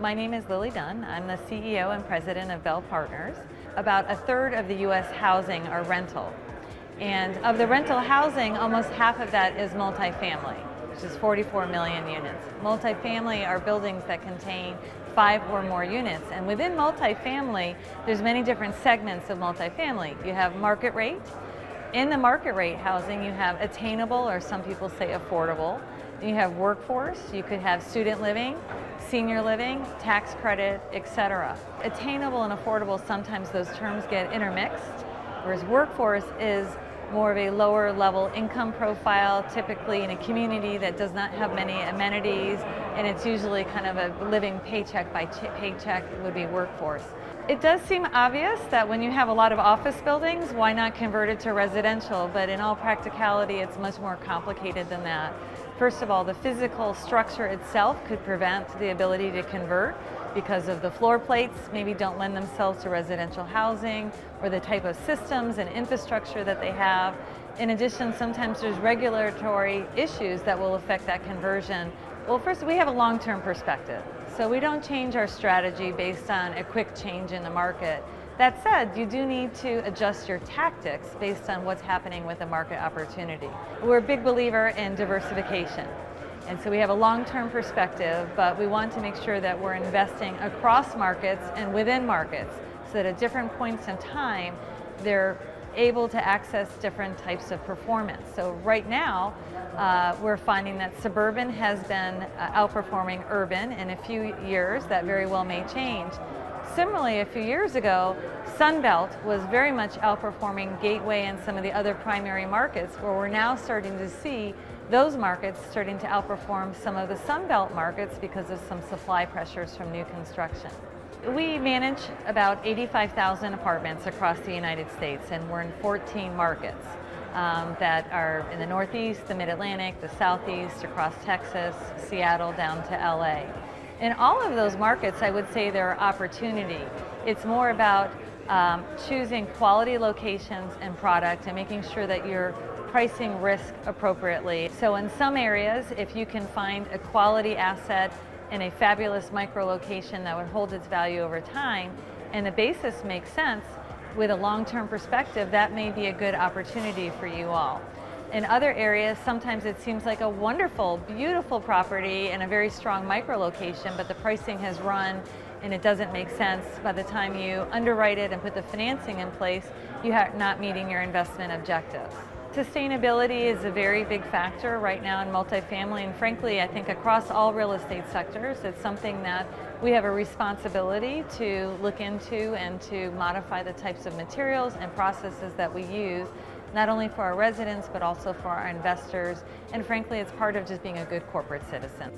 My name is Lili Dunn. I'm the CEO and president of Bell Partners. About a third of the U.S. housing are rental. And of the rental housing, almost half of that is multifamily, which is 44 million units. Multifamily are buildings that contain 5 or more units. And within multifamily, there's many different segments of multifamily. You have market rate. In the market rate housing, you have attainable, or some people say affordable. You have workforce, you could have student living, senior living, tax credit, etc. Attainable and affordable, sometimes those terms get intermixed, whereas workforce is more of a lower level income profile, typically in a community that does not have many amenities, and it's usually kind of a living paycheck by paycheck would be workforce. It does seem obvious that when you have a lot of office buildings, why not convert it to residential? But in all practicality, it's much more complicated than that. First of all, the physical structure itself could prevent the ability to convert because of the floor plates maybe don't lend themselves to residential housing, or the type of systems and infrastructure that they have. In addition, sometimes there's regulatory issues that will affect that conversion. Well, first, we have a long-term perspective. So we don't change our strategy based on a quick change in the market. That said, you do need to adjust your tactics based on what's happening with the market opportunity. We're a big believer in diversification. And so we have a long-term perspective, but we want to make sure that we're investing across markets and within markets, so that at different points in time, they're able to access different types of performance. So right now, we're finding that suburban has been outperforming urban. In a few years, that very well may change. Similarly, a few years ago, Sunbelt was very much outperforming Gateway and some of the other primary markets, where we're now starting to see those markets starting to outperform some of the Sunbelt markets because of some supply pressures from new construction. We manage about 85,000 apartments across the United States, and we're in 14 markets that are in the Northeast, the Mid-Atlantic, the Southeast, across Texas, Seattle, down to LA. In all of those markets, I would say there are opportunity. It's more about choosing quality locations and product and making sure that you're pricing risk appropriately. So in some areas, if you can find a quality asset in a fabulous micro location that would hold its value over time, and the basis makes sense with a long-term perspective, that may be a good opportunity for you all. In other areas, sometimes it seems like a wonderful, beautiful property in a very strong micro location, but the pricing has run and it doesn't make sense. By the time you underwrite it and put the financing in place, you are not meeting your investment objectives. Sustainability is a very big factor right now in multifamily, and frankly, I think across all real estate sectors, it's something that we have a responsibility to look into and to modify the types of materials and processes that we use, not only for our residents, but also for our investors. And frankly, it's part of just being a good corporate citizen.